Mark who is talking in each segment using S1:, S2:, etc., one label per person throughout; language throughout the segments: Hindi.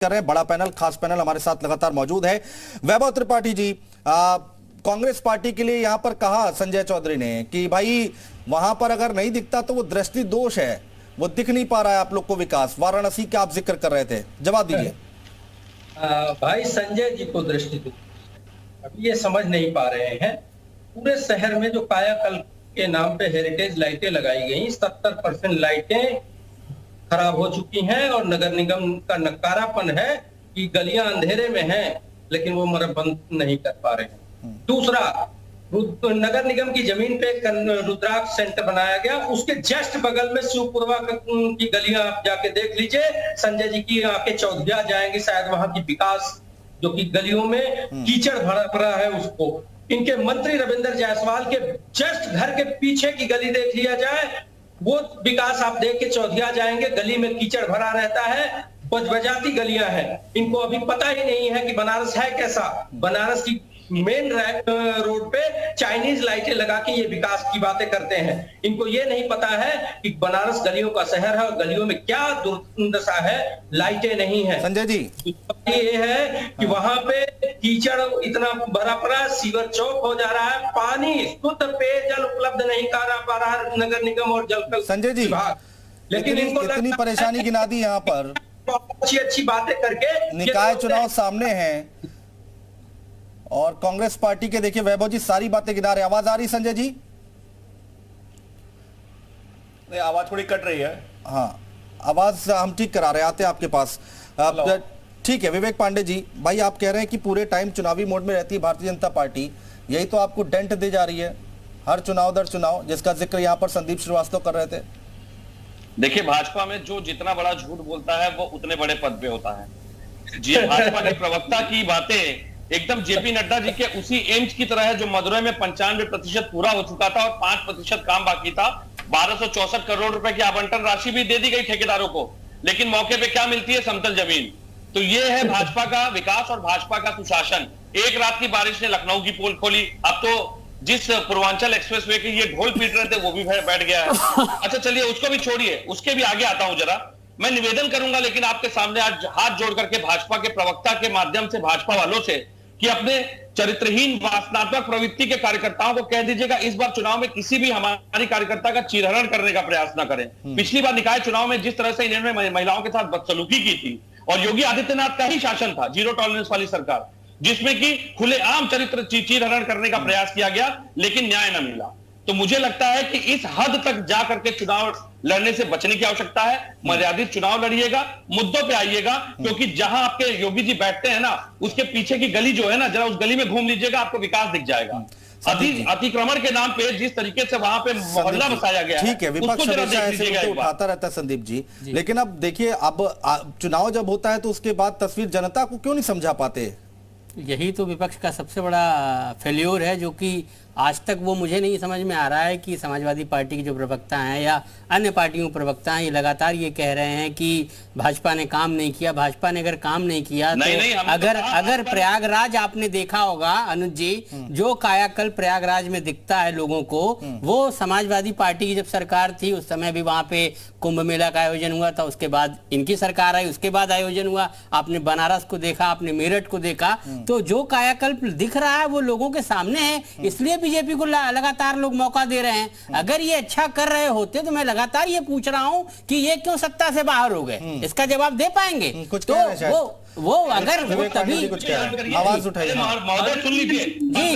S1: कर रहे हैं। बड़ा पैनल, खास पैनल हमारे साथ लगातार मौजूद है। वैभव त्रिपाठी जी, कांग्रेस पार्टी के लिए यहां पर कहा संजय चौधरी ने कि भाई वहां पर अगर नहीं दिखता तो वो दृष्टि दोष है, वो दिख नहीं पा रहा है आप लोग को विकास। वाराणसी का आप जिक्र कर रहे थे, जवाब दीजिए।
S2: भाई संजय जी को दृष्टि दोष अभी ये समझ नहीं पा रहे हैं। पूरे शहर में जो कायाकल्प के नाम पे हेरिटेज लाइटें लगाई गई, 70% लाइटें खराब हो चुकी हैं और नगर निगम का नकारापन है कि गलियां अंधेरे में हैं लेकिन वो मरम्मत नहीं कर पा रहे हैं। दूसरा, नगर निगम की जमीन पे रुद्राक्ष सेंटर बनाया गया, उसके जस्ट बगल में शिवपुरवा की गलियां आप जाके देख लीजिए। संजय जी की आके चौधिया जाएंगे, शायद वहां की विकास जो कि गलियों में कीचड़ भरा पड़ा है उसको, इनके मंत्री रविंद्र जायसवाल के जस्ट घर के पीछे की गली देख लिया जाए, वो विकास आप देख के चौधिया जाएंगे, गली में कीचड़ भरा रहता है, बजबजाती गलियां हैं। इनको अभी पता ही नहीं है कि बनारस है कैसा। बनारस की मेन रोड पे चाइनीज लाइटें लगा के ये विकास की बातें करते हैं। इनको ये नहीं पता है कि बनारस गलियों का शहर है और गलियों में क्या दुर्दशा है, लाइटें नहीं है। संजय जी, ये है कि वहां पे कीचड़ इतना भरा पड़ा, सीवर चौक हो जा रहा है, पानी शुद्ध पेयजल उपलब्ध नहीं करा पा रहा है नगर निगम और जल
S1: संजय जी,
S2: लेकिन इनको
S1: इतनी परेशानी गिना दी यहाँ पर,
S2: अच्छी बातें करके।
S1: निकाय चुनाव सामने हैं और कांग्रेस पार्टी के देखिए वैभव जी सारी बातें गिना रहे। आवाज आ रही संजय जी?
S3: नहीं, आवाज थोड़ी कट रही है।
S1: हाँ, आवाज हम ठीक करा रहे, आते आपके पास। ठीक है विवेक पांडे जी, भाई आप कह रहे हैं कि पूरे टाइम चुनावी मोड में रहती है भारतीय जनता पार्टी, यही तो आपको डेंट दे जा रही है हर चुनाव दर चुनाव, जिसका जिक्र यहाँ पर संदीप श्रीवास्तव कर रहे थे।
S3: देखिए, भाजपा में जो जितना बड़ा झूठ बोलता है वो उतने बड़े पद पे होता है। जी, भाजपा के प्रवक्ता की बातें एकदम जेपी नड्डा जी के उसी एम्स की तरह है जो मदुरई में 95% पूरा हो चुका था और 5% काम बाकी था। 1264 करोड़ रुपए की आवंटन राशि भी दे दी गई ठेकेदारों को, लेकिन मौके पे क्या मिलती है? समतल जमीन। तो ये है भाजपा का विकास और भाजपा का सुशासन। एक रात की बारिश ने लखनऊ की पोल खोली, अब तो जिस पूर्वांचल एक्सप्रेसवे के ये ढोल पीट रहे थे वो भी बैठ गया है। अच्छा चलिए, उसको भी छोड़िए, उसके भी आगे आता हूं जरा। मैं निवेदन करूंगा लेकिन आपके सामने आज हाथ जोड़ करके भाजपा के प्रवक्ता के माध्यम से भाजपा वालों से कि अपने चरित्रहीन वासनात्मक प्रवृत्ति के कार्यकर्ताओं को कह दीजिएगा इस बार चुनाव में किसी भी हमारी कार्यकर्ता का चीरहरण करने का प्रयास ना करें। पिछली बार निकाय चुनाव में जिस तरह से इन्होंने महिलाओं के साथ बदसलूकी की थी, और योगी आदित्यनाथ का ही शासन था, जीरो टॉलरेंस वाली सरकार, जिसमें कि खुलेआम चरित्र चीरहरण करने का प्रयास किया गया लेकिन न्याय न मिला। तो मुझे लगता है कि इस हद तक जा करके चुनाव लड़ने से बचने की आवश्यकता है। मर्यादित चुनाव लड़िएगा, मुद्दों पे आइएगा, क्योंकि जहां आपके योगी जी बैठते हैं ना, उसके पीछे की गली जो है ना, जरा उस गली में घूम लीजिएगा, आपको विकास दिख जाएगा। अतिक्रमण के नाम पे जिस तरीके से वहां पे मोहल्ला बसाया गया,
S1: ठीक है, विपक्ष हमेशा ऐसे मुद्दे उठाता रहता है संदीप जी, लेकिन अब देखिए, अब चुनाव जब होता है तो उसके बाद तस्वीर जनता को क्यों नहीं समझा पाते?
S4: यही तो विपक्ष का सबसे बड़ा फेल्योर है, जो कि आज तक वो मुझे नहीं समझ में आ रहा है कि समाजवादी पार्टी के जो प्रवक्ता हैं या अन्य पार्टियों के प्रवक्ता हैं, ये लगातार ये कह रहे हैं कि भाजपा ने काम नहीं किया। भाजपा ने अगर काम नहीं किया तो अगर प्रयागराज आपने देखा होगा अनुज जी, जो कायाकल्प प्रयागराज में दिखता है लोगों को, वो समाजवादी पार्टी की जब सरकार थी उस समय भी वहां पे कुंभ मेला का आयोजन हुआ था, उसके बाद इनकी सरकार आई, उसके बाद आयोजन हुआ। आपने बनारस को देखा, आपने मेरठ को देखा, तो जो कायाकल्प दिख रहा है वो लोगों के सामने है, इसलिए बीजेपी को लगातार लोग मौका दे रहे हैं। अगर ये अच्छा कर रहे होते तो मैं लगातार ये पूछ रहा हूं कि ये क्यों सत्ता से बाहर हो गए, इसका जवाब दे पाएंगे? तो वो अगर वो तभी
S1: आवाज उठाइए,
S3: सुन लीजिए।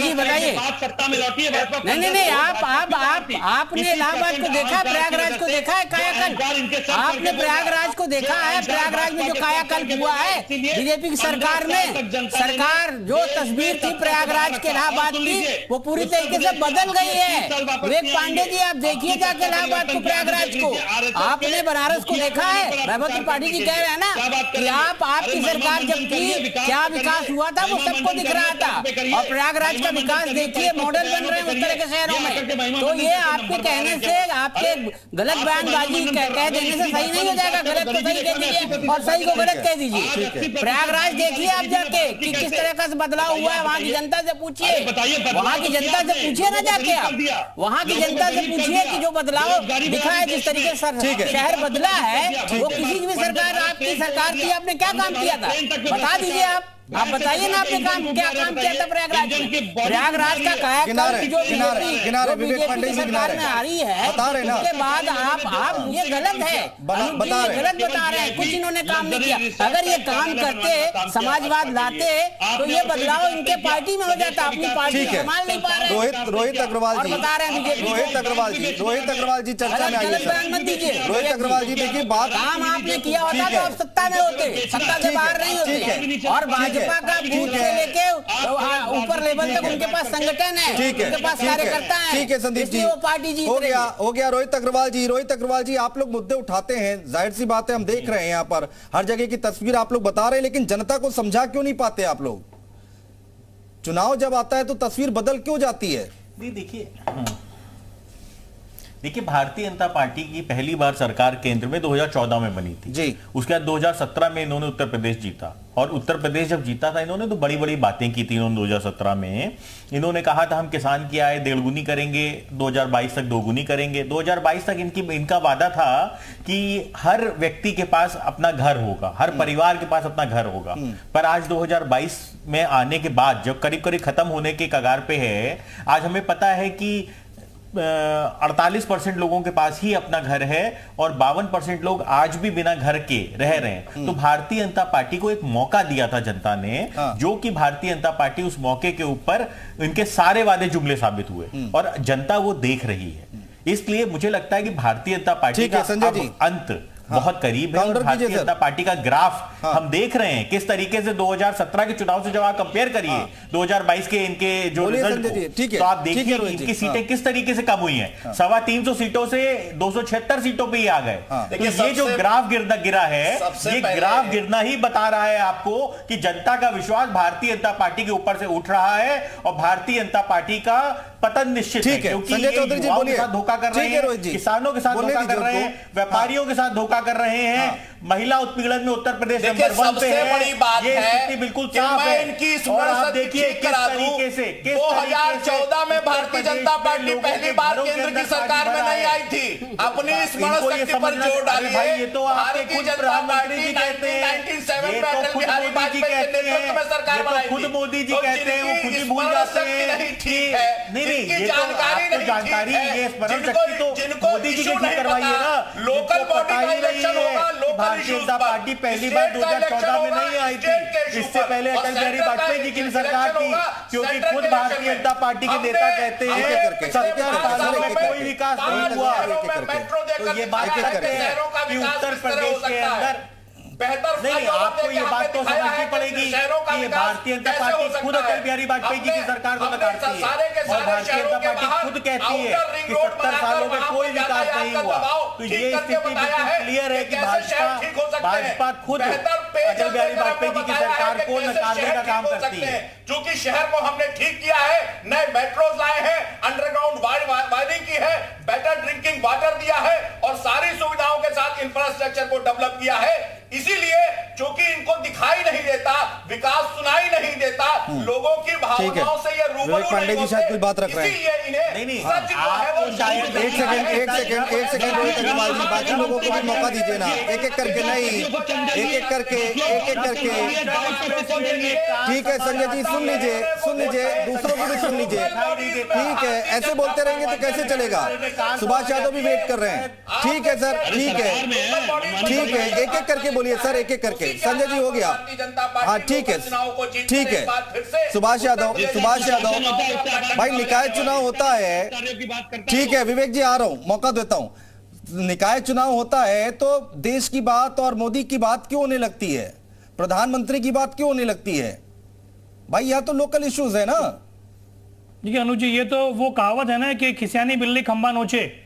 S4: जी बताइए।
S3: सत्ता में लौटी है।
S4: नहीं, आपने इलाहाबाद को देखा, प्रयागराज को देखा है कायाकल्प? आपने प्रयागराज को देखा है? प्रयागराज में जो कायाकल्प हुआ है बीजेपी की सरकार में, सरकार जो तस्वीर थी प्रयागराज के इलाहाबाद की, वो पूरी तरीके से बदल गई है। विवेक पांडे जी, आप देखिए जाके इलाहाबाद को, प्रयागराज को। आपने बनारस को देखा है? वैभव त्रिपाठी जी कह रहे हैं ना कि आपकी सरकार जब थी क्या विकास हुआ था वो सबको दिख रहा था, और प्रयागराज का विकास देखिए, मॉडल बन रहे हैं उस तरह के शहरों में। तो ये आपके कहने से, आपके गलत बयानबाजी कह देने से सही नहीं हो जाएगा। गलत को सही कह दीजिए और सही को गलत कह दीजिए। प्रयागराज देखिए आप जाके कि किस तरह का बदलाव हुआ है, वहां की जनता से पूछिए, वहां की जनता से पूछिए ना जाके, आप वहां की जनता से पूछिए कि जो बदलाव दिखा है, जिस तरीके से शहर बदला है, वो किसी भी सरकार, आपकी सरकार थी, आपने क्या काम किया था? बता दीजिए आप बताइए ना, आपने क्या काम किया था प्रयागराज में? प्रयागराज का कायाकल्प जो बीजेपी सरकार में आ रही है, उसके बाद आप ये गलत है, गलत बता रहे हैं। कुछ इन्होंने काम नहीं किया। अगर ये काम करते, समाजवाद लाते, तो ये बदलाव इनके पार्टी में हो जाता। अपनी पार्टी संभाल नहीं पा रहे।
S1: रोहित अग्रवाल जी
S4: बता रहे हैं बीजेपी।
S1: रोहित अग्रवाल जी चर्चा में आइए सर।
S4: मत दीजिए
S1: रोहित अग्रवाल जी, देखिए बात
S4: काम आपने किया होता तो आप सत्ता में होते, सत्ता से बाहर नहीं होते। और भाजपा का बूथ से लेके ऊपर लेवल तक उनके पास संगठन है, उनके पास कार्यकर्ता है।
S1: ठीक है संदीप जी,
S4: वो पार्टी जीत
S1: हो गया। रोहित अग्रवाल जी, आप लोग मुद्दे उठाते हैं, जाहिर सी बात है, हम देख रहे हैं यहाँ पर हर जगह की तस्वीर आप लोग बता रहे हैं, लेकिन जनता को समझा क्यों नहीं पाते आप लोग? चुनाव जब आता है तो तस्वीर बदल क्यों जाती है?
S5: देखिए भारतीय जनता पार्टी की पहली बार सरकार केंद्र में 2014 में बनी थी
S1: जी।
S5: उसके बाद 2017 में इन्होंने उत्तर प्रदेश जीता, और उत्तर प्रदेश जब जीता था इन्होंने तो बड़ी बड़ी बातें की थी। इन्होंने 2017 में इन्होंने कहा था हम किसान की आय 1.5 गुनी करेंगे, 2022 तक 2 गुनी करेंगे। 2022 तक इनका वादा था कि हर व्यक्ति के पास अपना घर होगा, हर परिवार के पास अपना घर होगा। पर आज 2022 में आने के बाद जब करीब करीब खत्म होने के कगार पे है, आज हमें पता है कि 48% लोगों के पास ही अपना घर है और 52% लोग आज भी बिना घर के रह रहे हैं। तो भारतीय जनता पार्टी को एक मौका दिया था जनता ने, जो कि भारतीय जनता पार्टी उस मौके के ऊपर इनके सारे वादे जुमले साबित हुए, और जनता वो देख रही है। इसलिए मुझे लगता है कि भारतीय जनता पार्टी का अंत बहुत करीब है। और भारतीय जनता पार्टी का ग्राफ हम देख रहे हैं किस तरीके से 2017 के चुनाव से जब आप कंपेयर करिए 2022 के इनके जो रिजल्ट को, तो आप देखिए इनकी सीटें किस तरीके से कम हुई हैं। 325 सीटों से 276 सीटों पे ही आ गए। तो ये जो ग्राफ गिरा है, ये ग्राफ गिरना ही बता रहा है आपको कि जनता का विश्वास भारतीय जनता पार्टी के ऊपर से उठ रहा है और भारतीय जनता पार्टी का पतन निश्चित है। क्योंकि ये युवाओं के साथ धोखा कर रहे हैं, किसानों के साथ धोखा कर रहे हैं, व्यापारियों के साथ धोखा कर रहे हैं, महिला उत्पीड़न में उत्तर प्रदेश नंबर 1 पे है।
S6: बड़ी बात
S5: ये
S6: है
S5: स्थिति बिल्कुल साफ है।
S6: इनकी
S5: और आप देखिए किस तरीके से
S6: 2014 में भारतीय जनता पार्टी पहली बार केंद्र की सरकार में नहीं आई थी। अपनी स्मरण शक्ति पर जोर डालिए।
S5: ये तो आपके खुद प्रधानमंत्री जी कहते हैं, ये तो खुद मोदी जी कहते हैं, ये तो खुद मोदी जी कहते हैं, वो खुद ही भूल जाते हैं। नहीं, ये तो आपको जानकारी, ये स्मरण शक्ति तो मोदी जी की करवाइए ना।
S6: लोकल बॉडी का इलेक्शन होगा, लोकल
S5: भारतीय जनता पार्टी पहली बार 2014 में नहीं आई थी, इससे पहले अटल बिहारी वाजपेयी जी की सरकार थी। क्योंकि खुद भारतीय जनता पार्टी के नेता कहते हैं 70 सालों में कोई विकास नहीं हुआ। तो ये बात करते हैं कि उत्तर प्रदेश के अंदर नहीं, आपको ये बात तो समझनी पड़ेगी कि ये भारतीय जनता पार्टी खुद अटल बिहारी वाजपेयी जी की सरकार को नकारती है, और भारतीय जनता पार्टी खुद कहती है कि 70 सालों में कोई विकास नहीं हुआ। तो ये स्थिति बिल्कुल क्लियर है कि भाजपा खुद अटल बिहारी वाजपेयी जी की सरकार को नकारने का काम करती है।
S6: जो कि शहर को हमने ठीक किया है, नए मेट्रोज लाए हैं, अंडरग्राउंड वायरिंग की है, बेटर ड्रिंकिंग वाटर दिया है, और सारी सुविधाओं के साथ इंफ्रास्ट्रक्चर को डेवलप किया है। इसीलिए जो कि इनको दिखाई नहीं देता, विकास सुनाई नहीं देता, लोगों की भावनाओं से ये रूबरू नहीं
S1: पांडे जी शायद कोई बात रख रहे हैं।
S5: नहीं,
S1: एक सेकंड रोहित अग्रवाल जी, बाकी लोगों को भी मौका दीजिए ना, एक एक करके नहीं, एक एक करके। ठीक है संजय जी, सुन लीजिए, दूसरों को भी सुन लीजिए। ठीक है, ऐसे बोलते रहेंगे तो कैसे चलेगा? सुभाष यादव भी वेट कर रहे हैं। ठीक है सर, ठीक है, एक एक करके बोलिए सर, एक एक करके। संजय जी हो गया, हाँ ठीक है, सुभाष यादव भाई, निकाय चुनाव होता है, ठीक है विवेक जी आ रहा हूं, मौका देता हूं। निकाय चुनाव होता है तो देश की बात और मोदी की बात क्यों होने लगती है, प्रधानमंत्री की बात क्यों होने लगती है भाई? यहाँ तो लोकल इश्यूज है ना।
S7: देखिए अनुज जी, ये तो वो कहावत है ना कि खिसियानी बिल्ली खंबा नोचे।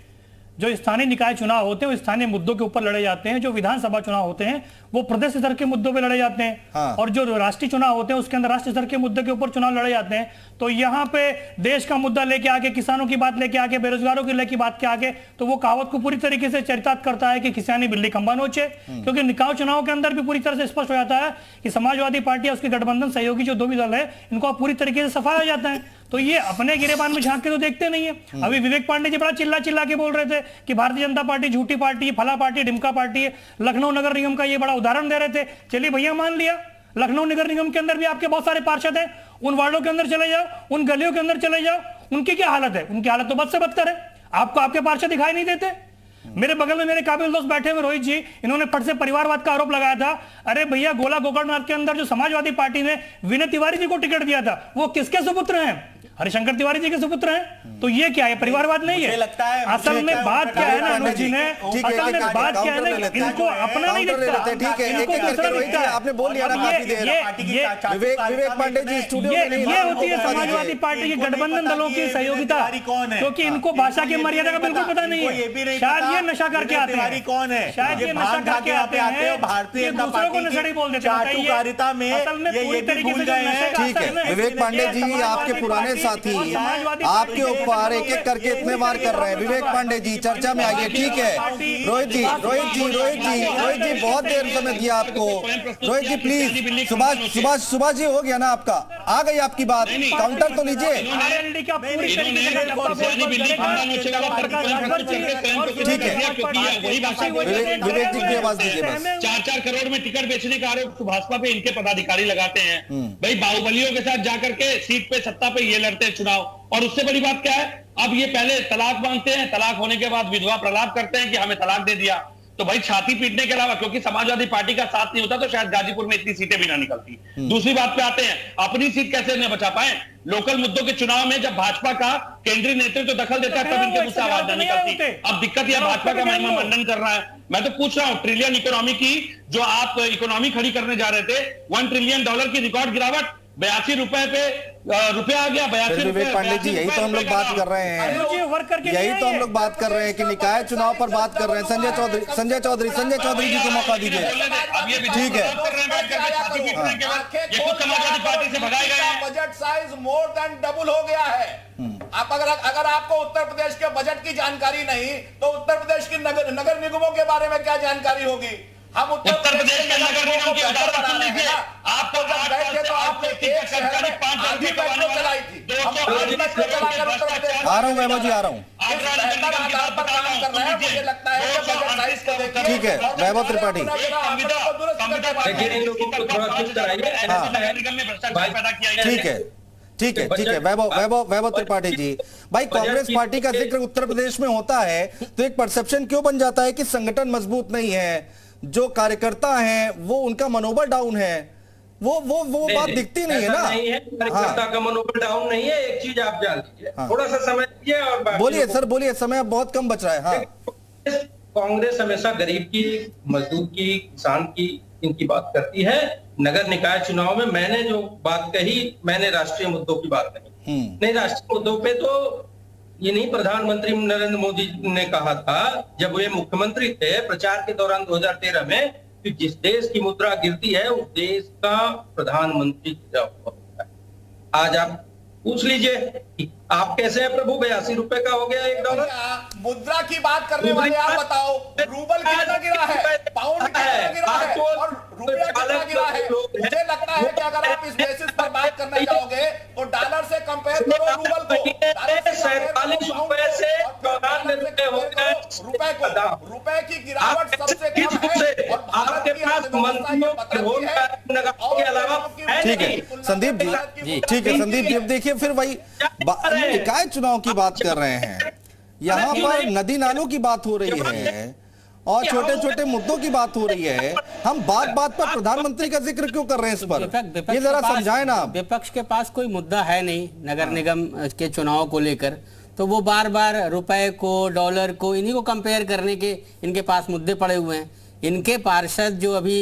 S7: जो स्थानीय निकाय चुनाव होते हैं वो स्थानीय मुद्दों के ऊपर लड़े जाते हैं, जो विधानसभा चुनाव होते हैं वो प्रदेश स्तर के मुद्दों पे लड़े जाते हैं। हाँ। और जो राष्ट्रीय चुनाव होते हैं उसके अंदर राष्ट्रीय स्तर के मुद्दे के ऊपर चुनाव लड़े जाते हैं। तो यहाँ पे देश का मुद्दा लेके आके, किसानों की बात लेके आके, बेरोजगारों की लेके बात के आगे, तो वो कहावत को पूरी तरीके से चरितार्थ करता है कि खिसियानी बिल्ली खंबा नोचे। क्योंकि निकाय चुनाव के अंदर भी पूरी तरह से स्पष्ट हो जाता है कि समाजवादी पार्टी और उसके गठबंधन सहयोगी जो दो भी दल है, इनको पूरी तरीके से सफाया हो जाता है। तो ये अपने गिरेबान में झांक के तो देखते नहीं है। अभी विवेक पांडे जी बड़ा चिल्ला के बोल रहे थे कि भारतीय जनता पार्टी झूठी पार्टी, फला पार्टी, ढिमका पार्टी है। लखनऊ नगर निगम का ये बड़ा उदाहरण दे रहे थे। चलिए भैया मान लिया, लखनऊ नगर निगम के अंदर भी आपके बहुत सारे पार्षद हैं, उन वार्डों के अंदर चले जाओ, उन गलियों के अंदर चले जाओ, उनकी क्या हालत है? उनकी हालत तो बद से बदतर है। आपको आपके पार्षद दिखाई नहीं देते। मेरे बगल में मेरे काबिल दोस्त बैठे हुए रोहित जी, इन्होंने फट से परिवारवाद का आरोप लगाया था। अरे भैया, गोला गोकर्णनाथ के अंदर जो समाजवादी पार्टी ने विनय तिवारी जी को टिकट दिया था, वो किसके सुपुत्र हैं? हरिशंकर तिवारी जी के सुपुत्र हैं। तो ये क्या है? परिवारवाद नहीं है। असल में बात क्या है ना अनुज जी ने, असल में बात क्या है ना, इनको अपना नहीं दिखता,
S1: ठीक है,
S7: इनको दूसरा दिखता है।
S1: आपने बोल लिया ना काफी देर। विवेक पांडे जी स्टूडियो में नहीं,
S7: ये होती है समाजवादी पार्टी की गठबंधन दलों की सहयोगिता, क्योंकि इनको भाषा की मर्यादा का बिल्कुल पता नहीं है। शायद ये नशा करके आते हैं,
S5: कौन है,
S7: शायद ये नशा करके आते हैं,
S5: भारतीय
S7: दूसरों को नशेड़ी बोल देते हैं।
S5: चाटुकारिता में पूरी तरीके से
S1: ठीक है, विवेक पांडे जी आपके पुराने साथी आपके ऊपर एक एक करके इतने बार कर रहे हैं। विवेक पांडे जी चर्चा में आइए। ठीक है रोहित जी बहुत देर समय दिया आपको। रोहित जी प्लीज, सुभाष जी हो गया ना आपका, आ गई आपकी बात, काउंटर तो लीजिए। ठीक है विवेक जी की आवाज दीजिए बस।
S3: 4-4 करोड़ में टिकट बेचने का आरोप भाजपा पे इनके पदाधिकारी लगाते हैं। भाई बाहुबलियों के साथ जाकर के सीट पे सत्ता पे ये लड़ते हैं चुनाव। और उससे बड़ी बात क्या है, अब ये पहले तलाक मांगते हैं, तलाक होने के बाद विधवा प्रलाप करते हैं कि हमें तलाक दे दिया। तो भाई छाती पीटने के अलावा, क्योंकि समाजवादी पार्टी का साथ नहीं होता तो शायद गाजीपुर में इतनी सीटें भी ना निकलती। दूसरी बात पे आते हैं, अपनी सीट कैसे न बचा पाए। लोकल मुद्दों के चुनाव में जब भाजपा का केंद्रीय नेतृत्व तो दखल देता है तब इनके मुझसे आवाज नहीं निकलती। अब दिक्कत यह भाजपा का महिमा मंडन कर रहा है। मैं तो पूछ रहा हूं, ट्रिलियन इकोनॉमी की जो आप इकोनॉमी खड़ी करने जा रहे थे, $1 ट्रिलियन की रिकॉर्ड गिरावट, 82 रुपए पे रुपया आ गया। 82
S1: विवेक पांडे जी यही तो हम लोग बात कर रहे हैं, यही तो हम लोग बात कर रहे हैं कि निकाय चुनाव पर बात कर रहे हैं। संजय चौधरी जी को मौका दीजिए। ठीक है,
S3: समाजवादी पार्टी से भगाए गए हैं।
S6: Budget size more than double हो गया है। आप अगर आपको उत्तर प्रदेश के बजट की जानकारी नहीं तो उत्तर प्रदेश की नगर निगमों के बारे में क्या जानकारी होगी? हम उत्तर प्रदेश के नगर निगम की उदाहरण सुन लीजिए। आपको जब गए थे तो आपने एक शहर में 5 मेट्रो चलाई थी।
S1: आ रहा हूँ वैभव जी, आ रहा हूँ।
S6: मुझे लगता है कि बजट साइज को देखिए।
S1: ठीक है वैभव त्रिपाठी, ठीक है वैभव त्रिपाठी जी, भाई कांग्रेस पार्टी का जिक्र उत्तर प्रदेश में होता है तो एक परसेप्शन क्यों बन जाता है कि संगठन मजबूत नहीं है, जो कार्यकर्ता हैं वो उनका मनोबल डाउन है, वो बात दिखती नहीं है ना।
S2: कार्यकर्ता का मनोबल डाउन नहीं है। एक चीज आप जान लीजिए, थोड़ा सा समय दीजिए और
S1: बोलिए सर, बोलिए, समय अब बहुत कम बच रहा है। हाँ,
S2: कांग्रेस हमेशा गरीब की, मजदूर की, किसान की, इनकी बात करती है। नगर निकाय चुनाव में मैंने जो बात कही, मैंने राष्ट्रीय मुद्दों की बात कही। नहीं, राष्ट्रीय मुद्दों पे तो ये नहीं, प्रधानमंत्री नरेंद्र मोदी ने कहा था जब वे मुख्यमंत्री थे प्रचार के दौरान 2013 में कि जिस देश की मुद्रा गिरती है उस देश का प्रधानमंत्री गिरा हुआ होता है। आज आप पूछ लीजिए आप कैसे हैं प्रभु, 82 रुपए का हो गया $1।
S6: मुद्रा की बात करने वाले आप बताओ, रूबल कितना गिरा है, पाउंड कितना गिरा है और रुपया कितना गिरा है? मुझे लगता है कि अगर आप इस बेसिस पर बात करने जाओगे तो डॉलर से कंपेयर करो रूबल को,
S2: 47 रुपए से 94 रुपए हो गए।
S6: रुपए की गिरावट सबसे कम है और
S2: आपके पास मंत्रियों के अलावा।
S1: ठीक है संदीप जी, ठीक है संदीप जी, अब देखिए फिर वही निकाय चुनाव की बात कर रहे हैं, यहाँ पर नदी नालों की बात हो रही है और छोटे छोटे मुद्दों की बात हो रही है। हम बात पर प्रधानमंत्री का जिक्र क्यों कर रहे हैं इस पर, ये जरा समझाएं ना।
S4: विपक्ष के पास कोई मुद्दा है नहीं नगर निगम के चुनाव को लेकर, तो वो बार बार रुपए को, डॉलर को, इन्हीं को कंपेयर करने के इनके पास मुद्दे पड़े हुए हैं। इनके पार्षद जो अभी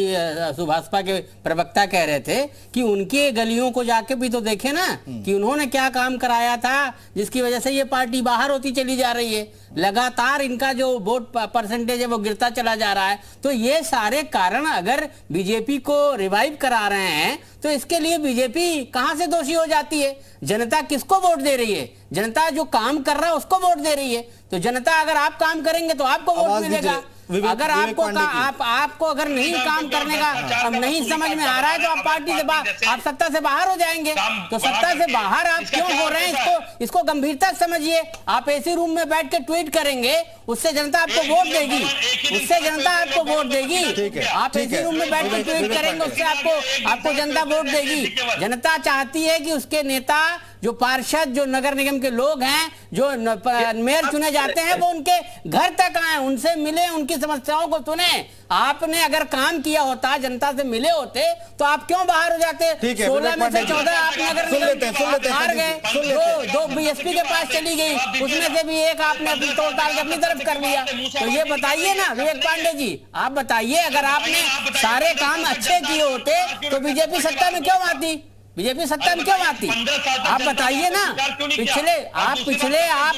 S4: भाजपा के प्रवक्ता कह रहे थे कि उनके गलियों को जाके भी तो देखे ना कि उन्होंने क्या काम कराया था जिसकी वजह से ये पार्टी बाहर होती चली जा रही है। लगातार इनका जो वोट परसेंटेज है वो गिरता चला जा रहा है। तो ये सारे कारण अगर बीजेपी को रिवाइव करा रहे हैं तो इसके लिए बीजेपी कहां से दोषी हो जाती है? जनता किसको वोट दे रही है? जनता जो काम कर रहा है उसको वोट दे रही है। तो जनता अगर आप काम करेंगे तो आपको वोट मिलेगा। अगर आपको अगर नहीं काम करने का अब नहीं समझ में आ रहा है तो आप पार्टी से बाहर, आप सत्ता से बाहर हो जाएंगे। तो सत्ता से बाहर आप क्यों हो रहे हैं, इसको गंभीरता से समझिए। आप एसी रूम में बैठ के ट्वीट करेंगे, उससे जनता आपको वोट देगी, उससे जनता आपको वोट देगी। आप एसी रूम में बैठ के ट्वीट करेंगे, उससे आपको जनता वोट देगी। जनता चाहती है कि उसके नेता, जो पार्षद, जो नगर निगम के लोग हैं, जो मेयर चुने जाते हैं, वो उनके घर तक आए, उनसे मिले, उनकी समस्याओं को सुने। आपने अगर काम किया होता, जनता से मिले होते, तो आप क्यों बाहर हो जाते? 16 में से 14 आप नगर निगम हार गए, दो बीएसपी के पास चली गई, उसमें से भी एक आपने अपनी तोड़ ताड़ के अपनी तरफ कर लिया। तो ये बताइए ना विवेक पांडे जी, आप बताइए, अगर आपने सारे काम अच्छे किए होते तो बीजेपी सत्ता में क्यों आती? बीजेपी सत्ता में क्यों आती? आप बताइए ना। पिछले आप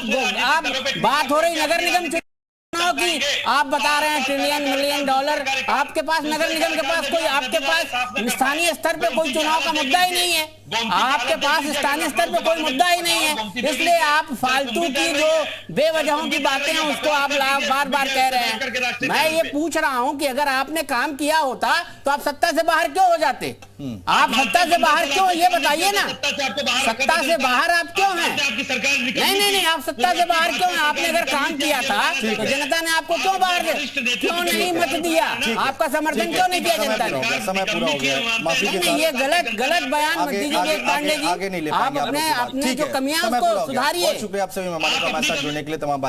S4: बात हो रही नगर निगम चुनाव की, आप बता रहे हैं ट्रिलियन मिलियन डॉलर, आपके पास नगर निगम के पास कोई, आपके पास स्थानीय स्तर पे कोई चुनाव का मुद्दा ही नहीं है, आपके पास स्थानीय स्तर पे कोई मुद्दा ही नहीं है। इसलिए आप फालतू की जो बेवजहों की बातें हैं उसको आप बार बार कह रहे हैं। मैं ये पूछ रहा हूं कि अगर आपने काम किया होता तो आप सत्ता से बाहर क्यों हो जाते? आप सत्ता से बाहर क्यों, ये बताइए ना। सत्ता से बाहर आप क्यों हैं? नहीं, आप सत्ता से बाहर क्यों हैं? आपने अगर काम किया था तो जनता ने आपको क्यों बाहर क्यों नहीं मत दिया? आपका समर्थन क्यों नहीं किया जनता ने?
S1: समय पूरा हो गया, माफी के साथ।
S4: ये गलत बयान मत दीजिए पांडे जी।
S1: आगे नहीं ले
S4: आप
S1: पाएंगे
S4: अपने जो कमियां उसको सुधारिए।
S1: शुक्रिया आप सभी मेहमानों का हमारे साथ जुड़ने के लिए, तमाम